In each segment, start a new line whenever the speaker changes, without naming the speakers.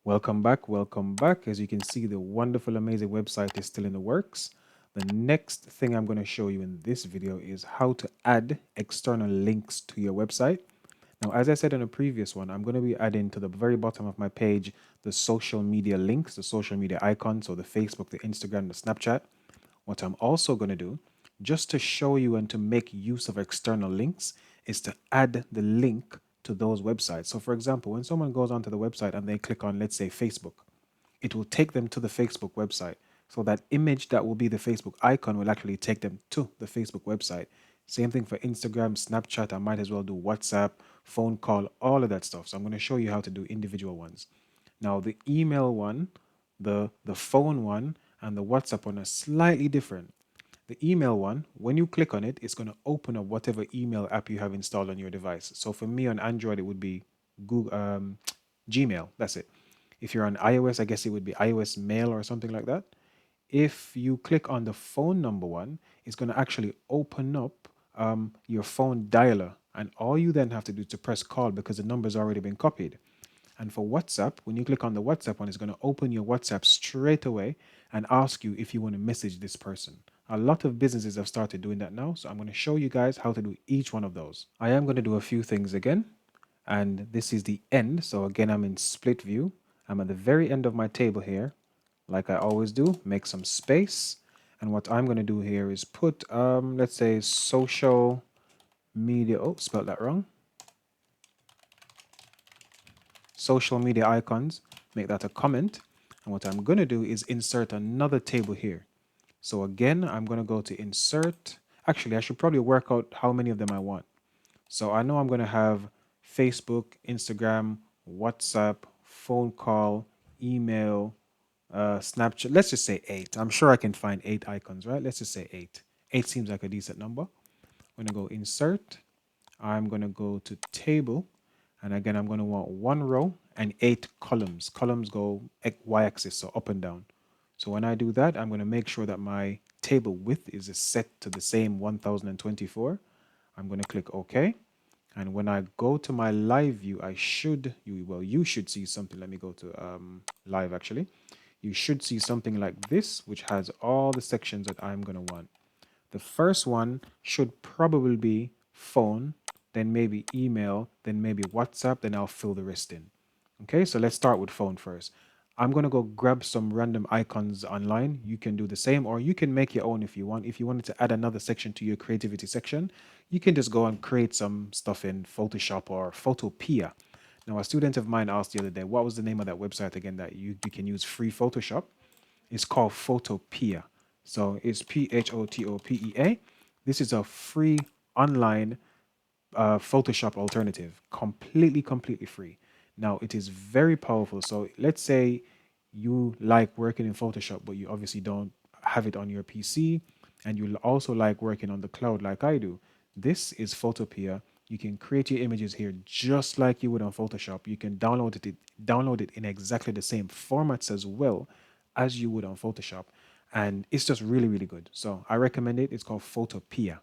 Welcome back. Welcome back. As you can see, the wonderful, amazing website is still in the works. The next thing I'm going to show you in this video is how to add external links to your website. Now, as I said in a previous one, I'm going to be adding to the very bottom of my page the social media links, the social media icons, so the Facebook, the Instagram, the Snapchat. What I'm also going to do, just to show you and to make use of external links, is to add the link to those websites. So for example, when someone goes onto the website and they click on, let's say, Facebook, it will take them to the Facebook website. So that image that will be the Facebook icon will actually take them to the Facebook website. Same thing for Instagram, Snapchat. I might as well do WhatsApp, phone call, all of that stuff. So I'm going to show you how to do individual ones. Now, the email one, the phone one, and the WhatsApp one are slightly different. The email one, when you click on it, it's going to open up whatever email app you have installed on your device. So for me on Android, it would be Google, Gmail. That's it. If you're on iOS, I guess it would be iOS Mail or something like that. If you click on the phone number one, it's going to actually open up your phone dialer. And all you then have to do is to press call because the number's already been copied. And for WhatsApp, when you click on the WhatsApp one, it's going to open your WhatsApp straight away and ask you if you want to message this person. A lot of businesses have started doing that now. So I'm going to show you guys how to do each one of those. I am going to do a few things again. And this is the end. So again, I'm in split view. I'm at the very end of my table here. Like I always do, make some space. And what I'm going to do here is put, let's say, social media. Oh, spelled that wrong. Social media icons, make that a comment. And what I'm going to do is insert another table here. So again, I'm going to go to insert. Actually, I should probably work out how many of them I want. So I know I'm going to have Facebook, Instagram, WhatsApp, phone call, email, Snapchat. Let's just say 8. I'm sure I can find 8 icons, right? Let's just say 8. 8 seems like a decent number. I'm going to go insert. I'm going to go to table. And again, I'm going to want 1 row and 8 columns. Columns go y-axis, so up and down. So when I do that, I'm going to make sure that my table width is set to the same 1024. I'm going to click OK. And when I go to my live view, you should see something. Let me go to live actually. You should see something like this, which has all the sections that I'm going to want. The first one should probably be phone, then maybe email, then maybe WhatsApp, then I'll fill the rest in. Okay, so let's start with phone first. I'm going to go grab some random icons online. You can do the same, or you can make your own if you want. If you wanted to add another section to your creativity section, you can just go and create some stuff in Photoshop or Photopea. Now, a student of mine asked the other day, what was the name of that website again that you can use free Photoshop? It's called Photopea. So it's Photopea. This is a free online Photoshop alternative, completely free. Now it is very powerful. So let's say you like working in Photoshop, but you obviously don't have it on your PC, and you also like working on the cloud like I do. This is Photopea. You can create your images here just like you would on Photoshop. You can download it in exactly the same formats as well as you would on Photoshop. And it's just really good. So I recommend it. It's called Photopea.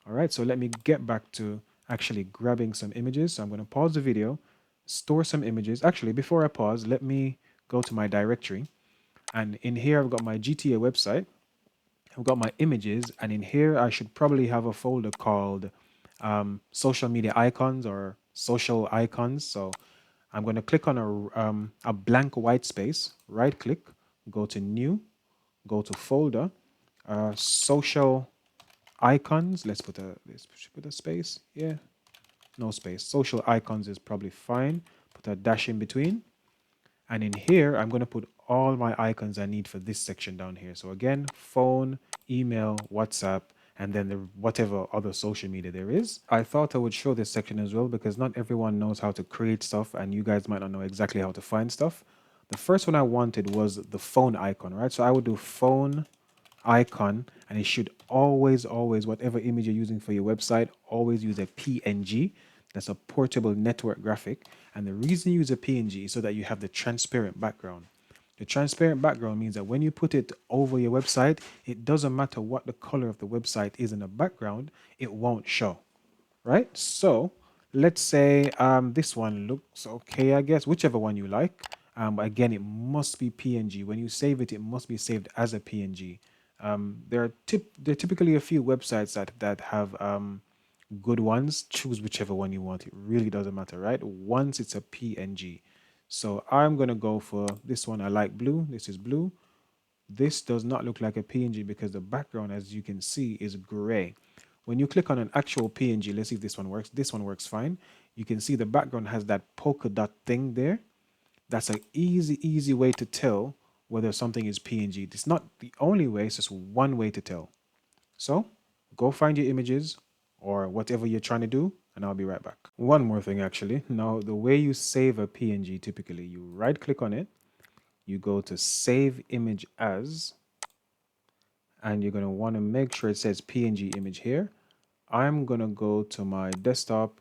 All right, so let me get back to actually grabbing some images. So I'm going to pause the video, store some images. Actually, before I pause, let me go to my directory. And in here, I've got my GTA website. I've got my images. And in here, I should probably have a folder called social media icons or social icons. So I'm going to click on a blank white space, right click, go to new, go to folder, social icons. Let's put a space. Yeah, no space. Social icons is probably fine. Put a dash in between. And in here, I'm going to put all my icons I need for this section down here. So again, phone, email, WhatsApp, and then whatever other social media there is. I thought I would show this section as well because not everyone knows how to create stuff and you guys might not know exactly how to find stuff. The first one I wanted was the phone icon, right? So I would do phone icon, and it should always, whatever image you're using for your website, always use a PNG. That's a portable network graphic. And the reason you use a PNG is so that you have the transparent background. The transparent background means that when you put it over your website, it doesn't matter what the color of the website is in the background, it won't show, right? So let's say this one looks okay, I guess, whichever one you like. But again, it must be PNG. When you save it, it must be saved as a PNG. There are typically a few websites that have good ones. Choose whichever one you want. It really doesn't matter, right? Once it's a PNG. So I'm gonna go for this one. I like blue. This is blue. This does not look like a PNG because the background, as you can see, is gray. When you click on an actual PNG, let's see if this one works. This one works fine. You can see the background has that polka dot thing there. That's an easy way to tell whether something is PNG. It's not the only way, it's just one way to tell. So go find your images or whatever you're trying to do, and I'll be right back. One more thing, actually. Now, the way you save a PNG, typically, you right click on it, you go to Save Image As, and you're going to want to make sure it says PNG image here. I'm going to go to my desktop,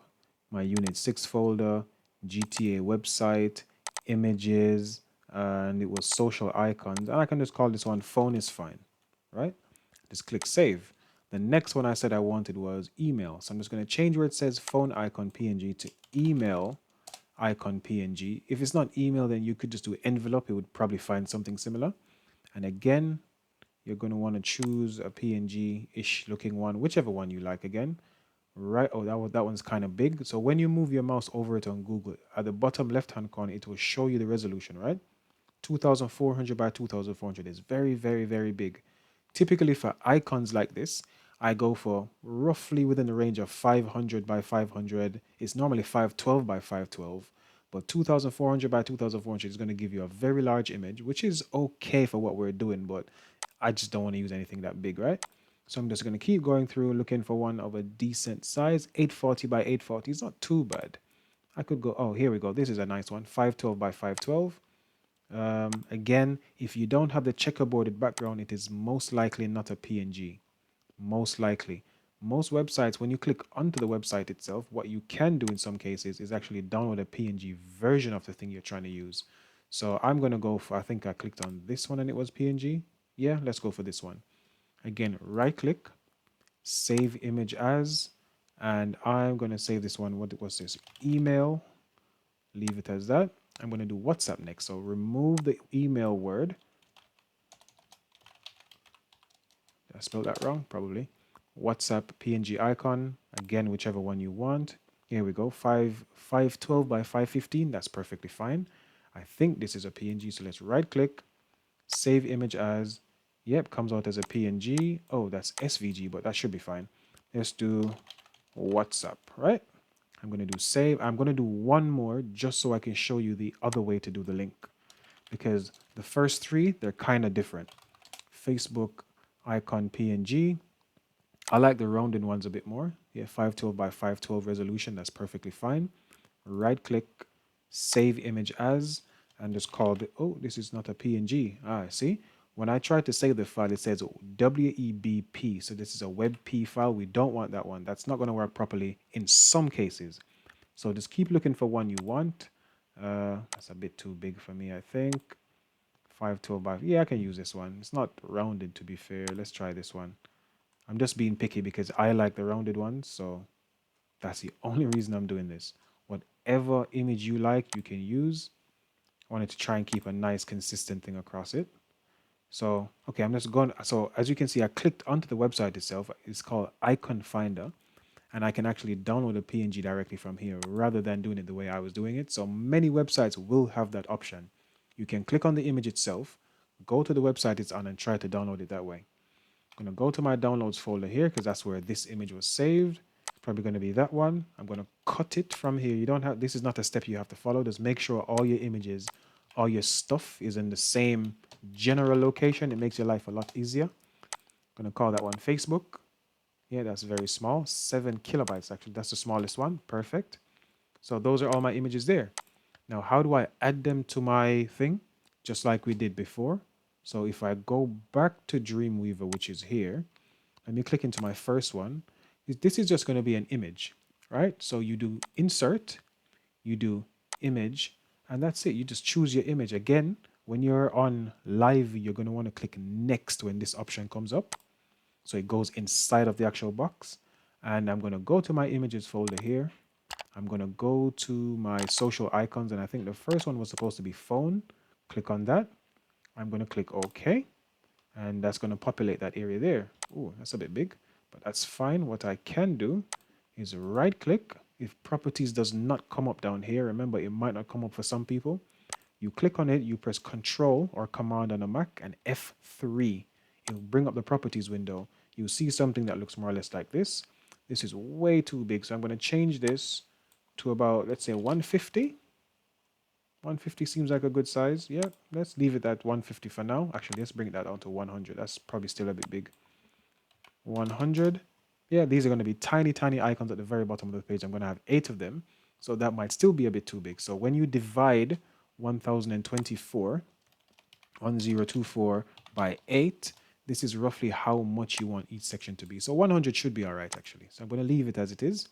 my Unit 6 folder, GTA website, images, and it was social icons. And I can just call this one phone is fine, right? Just click save. The next one I said I wanted was email. So I'm just going to change where it says phone icon PNG to email icon PNG. If it's not email, then you could just do envelope. It would probably find something similar. And again, you're going to want to choose a PNG-ish looking one, whichever one you like again. Right. Oh, that one's kind of big. So when you move your mouse over it on Google, at the bottom left-hand corner, it will show you the resolution, right? 2400 by 2400 is very big. Typically for icons like this, I go for roughly within the range of 500 by 500. It's normally 512 by 512, but 2400 by 2400 is going to give you a very large image, which is okay for what we're doing, but I just don't want to use anything that big, right? So I'm just going to keep going through looking for one of a decent size. 840 by 840 is not too bad. I could go, oh, here we go. This is a nice one. 512 by 512. Again, if you don't have the checkerboarded background, it is most likely not a PNG. Most likely. Most websites, when you click onto the website itself, what you can do in some cases is actually download a PNG version of the thing you're trying to use. So I'm going to go for, I think I clicked on this one and it was PNG. Yeah, let's go for this one. Again, right click, save image as, and I'm going to save this one. What was this? Email. Leave it as that. I'm going to do WhatsApp next. So remove the email word. Did I spell that wrong? Probably. WhatsApp PNG icon. Again, whichever one you want. Here we go. 512 by 515. That's perfectly fine. I think this is a PNG. So let's right click, save image as. Yep, comes out as a PNG. Oh, that's SVG, but that should be fine. Let's do WhatsApp, right? I'm going to do save. I'm going to do one more just so I can show you the other way to do the link. Because the first three, they're kind of different. Facebook icon PNG. I like the rounded ones a bit more. Yeah, 512 by 512 resolution. That's perfectly fine. Right click, save image as, and just call it, oh, this is not a PNG. Ah, see? When I try to save the file, it says WEBP. So this is a WebP file. We don't want that one. That's not going to work properly in some cases. So just keep looking for one you want. That's a bit too big for me, I think. 512 by, yeah, I can use this one. It's not rounded, to be fair. Let's try this one. I'm just being picky because I like the rounded ones. So that's the only reason I'm doing this. Whatever image you like, you can use. I wanted to try and keep a nice consistent thing across it. So, okay, I'm just going. So as you can see, I clicked onto the website itself. It's called Icon Finder. And I can actually download a PNG directly from here rather than doing it the way I was doing it. So many websites will have that option. You can click on the image itself, go to the website it's on and try to download it that way. I'm going to go to my downloads folder here because that's where this image was saved. Probably going to be that one. I'm going to cut it from here. You don't have, this is not a step you have to follow. Just make sure all your images, all your stuff is in the same general location. It makes your life a lot easier. I'm going to call that one Facebook. Yeah, that's very small. 7 kilobytes, actually. That's the smallest one. Perfect. So those are all my images there. Now, how do I add them to my thing? Just like we did before. So if I go back to Dreamweaver, which is here, let me click into my first one. This is just going to be an image, right? So you do insert, you do image, and that's it. You just choose your image. Again, when you're on live, you're going to want to click next when this option comes up. So it goes inside of the actual box. And I'm going to go to my images folder here. I'm going to go to my social icons, and I think the first one was supposed to be phone. Click on that. I'm going to click OK, and that's going to populate that area there. Oh, that's a bit big, but that's fine. What I can do is right click. If properties does not come up down here, remember it might not come up for some people. You click on it, you press Control or Command on a Mac and F3. It will bring up the properties window. You'll see something that looks more or less like this. This is way too big, so I'm going to change this to about, let's say 150. 150 seems like a good size. Yeah, let's leave it at 150 for now. Actually, let's bring that down to 100. That's probably still a bit big. 100. Yeah, these are going to be tiny, tiny icons at the very bottom of the page. I'm going to have 8 of them. So that might still be a bit too big. So when you divide 1024, 1024 by 8, this is roughly how much you want each section to be. So 100 should be all right, actually. So I'm going to leave it as it is.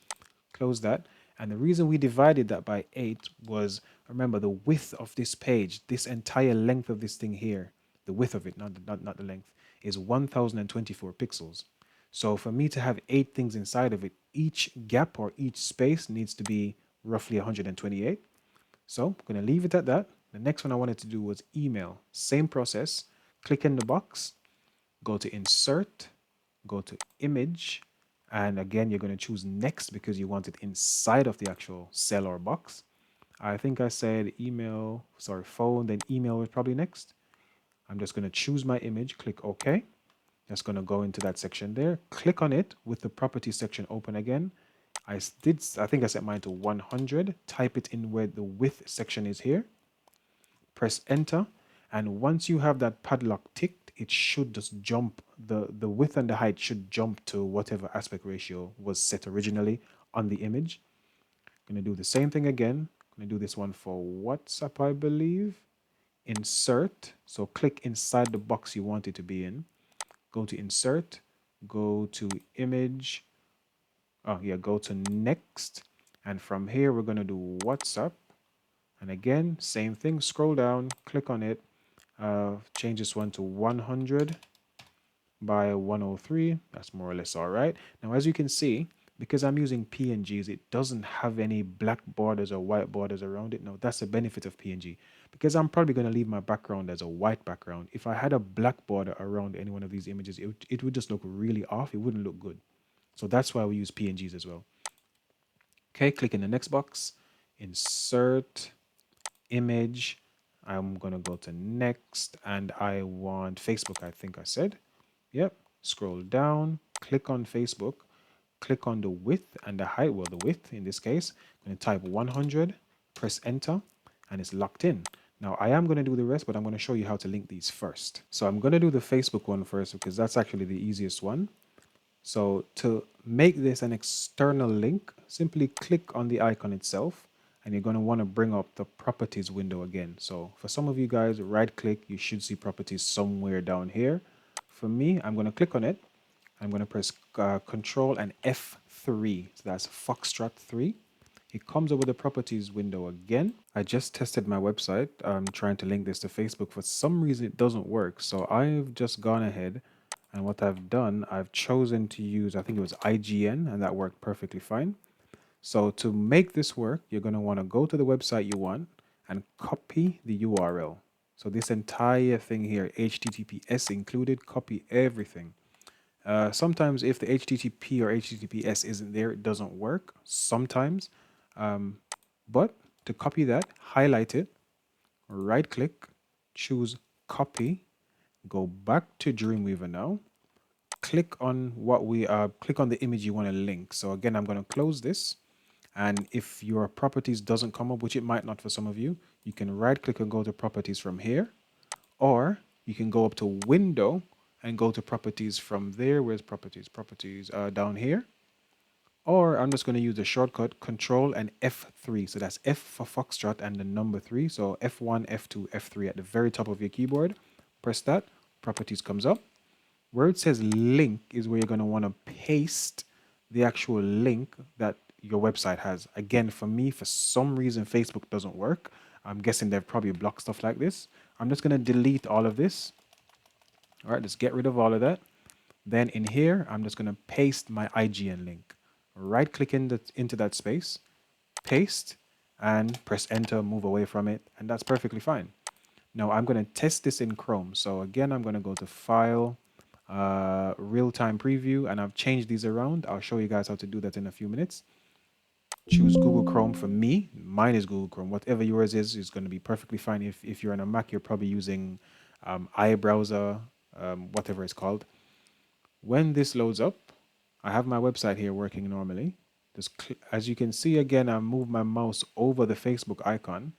Close that. And the reason we divided that by 8 was, remember, the width of this page, this entire length of this thing here, the width of it, not the length, is 1024 pixels. So for me to have 8 things inside of it, each gap or each space needs to be roughly 128. So I'm going to leave it at that. The next one I wanted to do was email. Same process. Click in the box, go to Insert, go to Image, and again, you're going to choose Next because you want it inside of the actual cell or box. I think I said email, sorry, phone, then email was probably next. I'm just going to choose my image, click OK. That's going to go into that section there. Click on it with the properties section open again. I think I set mine to 100. Type it in where the width section is here. Press enter. And once you have that padlock ticked, it should just jump. The width and the height should jump to whatever aspect ratio was set originally on the image. I'm going to do the same thing again. I'm going to do this one for WhatsApp, I believe. Insert. So click inside the box you want it to be in. Go to Insert. Go to Image. Oh, yeah, go to Next. And from here, we're going to do WhatsApp. And again, same thing. Scroll down, click on it. Change this one to 100 by 103. That's more or less all right. Now, as you can see, because I'm using PNGs, it doesn't have any black borders or white borders around it. Now, that's the benefit of PNG. Because I'm probably going to leave my background as a white background. If I had a black border around any one of these images, it would just look really off. It wouldn't look good. So that's why we use PNGs as well. Okay, click in the next box, insert, image. I'm going to go to next, and I want Facebook, I think I said. Yep, scroll down, click on Facebook, click on the width and the height, well, the width in this case. I'm going to type 100, press enter, and it's locked in. Now, I am going to do the rest, but I'm going to show you how to link these first. So I'm going to do the Facebook one first because that's actually the easiest one. So to make this an external link, simply click on the icon itself, and you're going to want to bring up the properties window again. So for some of you guys, right click, you should see properties somewhere down here. For me, I'm going to click on it. I'm going to press Control and F3. So that's Foxtrot 3. It comes up with the properties window again. I just tested my website. I'm trying to link this to Facebook. For some reason, it doesn't work. So I've just gone ahead, and what I've done, I've chosen to use, I think it was IGN, and that worked perfectly fine. So to make this work, you're going to want to go to the website you want and copy the URL. So this entire thing here, HTTPS included, copy everything. Sometimes if the HTTP or HTTPS isn't there, it doesn't work. Sometimes. But to copy that, highlight it, right click, choose copy, go back to Dreamweaver now, click on click on the image you want to link. So again, I'm going to close this. And if your properties doesn't come up, which it might not for some of you, you can right click and go to properties from here, or you can go up to window and go to properties from there. Where's properties? Properties down here. Or I'm just going to use the shortcut Control and F3. So that's F for Foxtrot and the number 3. So F1, F2, F3 at the very top of your keyboard. Press that. Properties comes up. Where it says link is where you're going to want to paste the actual link that your website has. Again, for me, for some reason, Facebook doesn't work. I'm guessing they've probably blocked stuff like this. I'm just going to delete all of this. All right, let's get rid of all of that. Then in here, I'm just going to paste my IGN link. Right click into that space, paste, and press enter, move away from it, and that's perfectly fine. Now I'm going to test this in Chrome. So again, I'm going to go to File, Real-Time Preview, and I've changed these around. I'll show you guys how to do that in a few minutes. Choose Google Chrome for me. Mine is Google Chrome. Whatever yours is going to be perfectly fine. If you're on a Mac, you're probably using iBrowser, whatever it's called. When this loads up, I have my website here working normally. As you can see again, I move my mouse over the Facebook icon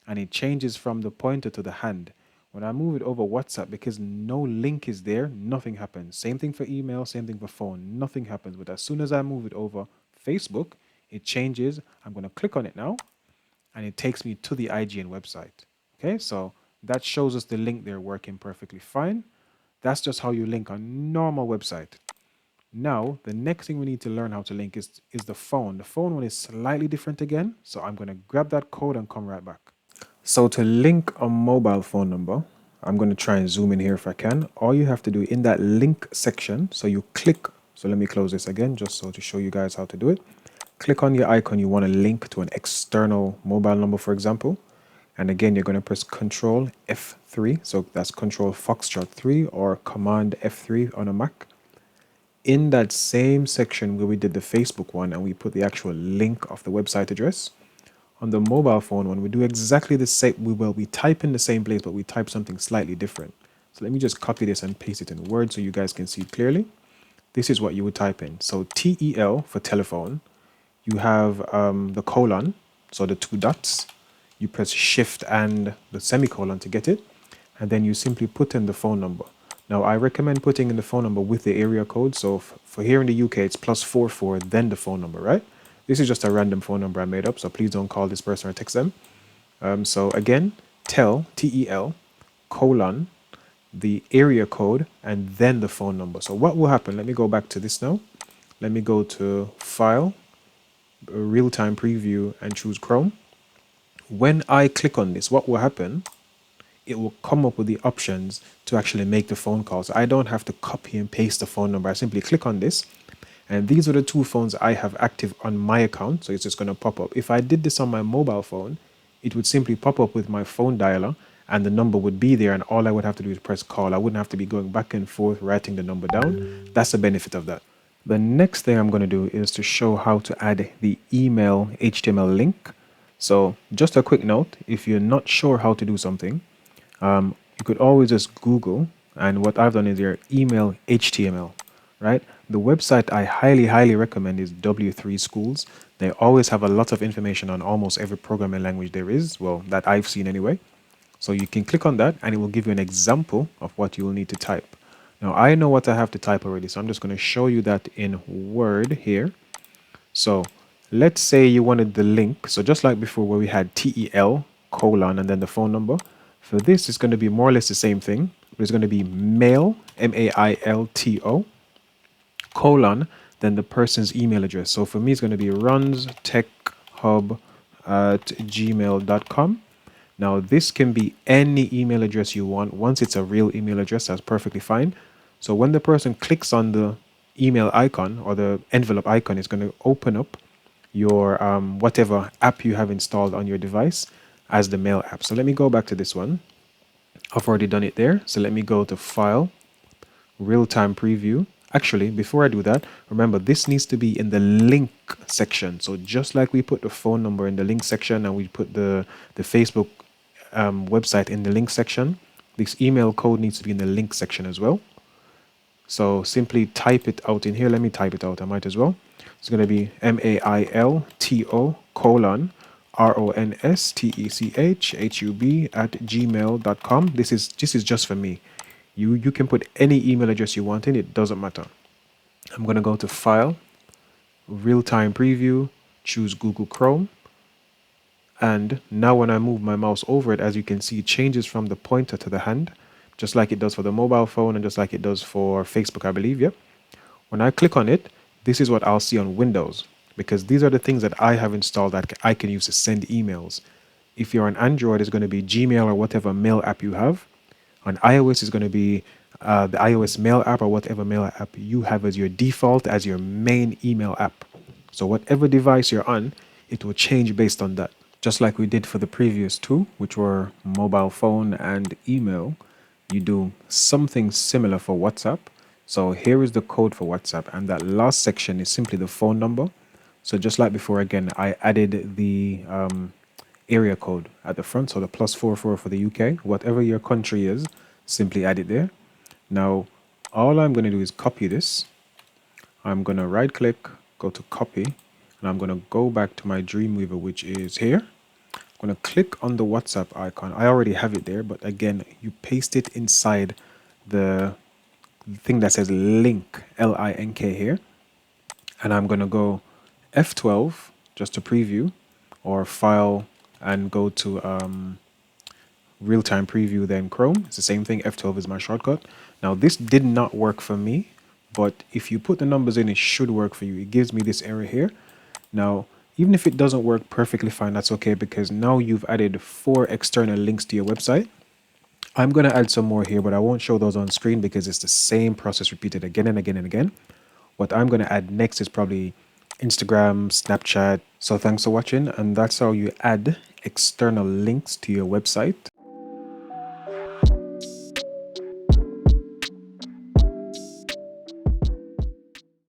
and it changes from the pointer to the hand. When I move it over WhatsApp, because no link is there, nothing happens. Same thing for email, same thing for phone, nothing happens. But as soon as I move it over Facebook, it changes. I'm going to click on it now and it takes me to the IGN website. Okay, so that shows us the link there working perfectly fine. That's just how you link a normal website. Now, the next thing we need to learn how to link is the phone. The phone one is slightly different again. So I'm going to grab that code and come right back. So to link a mobile phone number, I'm going to try and zoom in here if I can. All you have to do in that link section, so you click, so let me close this again just so to show you guys how to do it. Click on your icon you want to link to an external mobile number, for example. And again, you're going to press Control F3. So that's Control Foxtrot 3 or Command F3 on a Mac. In that same section where we did the Facebook one and we put the actual link of the website address, on the mobile phone one, we do exactly the same. We type in the same place, but we type something slightly different. So let me just copy this and paste it in Word so you guys can see clearly. This is what you would type in. So TEL for telephone. You have the colon, so the two dots. You press Shift and the semicolon to get it. And then you simply put in the phone number. Now, I recommend putting in the phone number with the area code. So for here in the UK, it's +44, then the phone number, right? This is just a random phone number I made up, so please don't call this person or text them. So again, TEL, colon, the area code, and then the phone number. So what will happen? Let me go back to this now. Let me go to File, Real-Time Preview, and choose Chrome. When I click on this, what will happen? It will come up with the options to actually make the phone call. So I don't have to copy and paste the phone number. I simply click on this. And these are the two phones I have active on my account. So it's just going to pop up. If I did this on my mobile phone, it would simply pop up with my phone dialer and the number would be there. And all I would have to do is press call. I wouldn't have to be going back and forth, writing the number down. That's the benefit of that. The next thing I'm going to do is to show how to add the email HTML link. So just a quick note, if you're not sure how to do something, you could always just Google, and what I've done is your email HTML, right? The website I highly recommend is W3 Schools. They always have a lot of information on almost every programming language there is, well, that I've seen anyway. So you can click on that and it will give you an example of what you will need to type. Now I know what I have to type already, so I'm just going to show you that in Word here. So let's say you wanted the link. So just like before where we had TEL, colon, and then the phone number. For this, it's going to be more or less the same thing. It's going to be mail, MAILTO, colon, then the person's email address. So for me, it's going to be runstechhub@gmail.com. Now, this can be any email address you want. Once it's a real email address, that's perfectly fine. So when the person clicks on the email icon or the envelope icon, it's going to open up your whatever app you have installed on your device as the mail app. So let me go back to this one. I've already done it there. So let me go to File, Real-Time Preview. Actually, before I do that, remember this needs to be in the link section. So just like we put the phone number in the link section and we put the Facebook website in the link section, this email code needs to be in the link section as well. So simply type it out in here. Let me type it out. I might as well. It's going to be MAILTO colon RONSTECHHUB@gmail.com. This is just for me. You can put any email address you want in, it doesn't matter. I'm going to go to File, Real-Time Preview, choose Google Chrome. And now when I move my mouse over it, as you can see, it changes from the pointer to the hand, just like it does for the mobile phone and just like it does for Facebook, I believe. Yep. When I click on it, this is what I'll see on Windows, because these are the things that I have installed that I can use to send emails. If you're on Android, it's going to be Gmail or whatever mail app you have. On iOS, it's going to be the iOS mail app or whatever mail app you have as your default, as your main email app. So whatever device you're on, it will change based on that. Just like we did for the previous two, which were mobile phone and email, you do something similar for WhatsApp. So here is the code for WhatsApp, and that last section is simply the phone number. So just like before, again, I added the area code at the front, so the +44 for the UK. Whatever your country is, simply add it there. Now, all I'm going to do is copy this. I'm going to right click, go to copy, and I'm going to go back to my Dreamweaver, which is here. I'm going to click on the WhatsApp icon. I already have it there, but again, you paste it inside the thing that says link, L-I-N-K here. And I'm going to go F12 just to preview, or file and go to real-time preview, then Chrome. It's the same thing. F12 is my shortcut. Now this did not work for me, but if you put the numbers in, it should work for you. It gives me this error here. Now, even if it doesn't work perfectly fine, that's okay, because now you've added 4 external links to your website. I'm going to add some more here, but I won't show those on screen because it's the same process repeated again and again and again. What I'm going to add next is probably Instagram, Snapchat. So thanks for watching, and that's how you add external links to your website.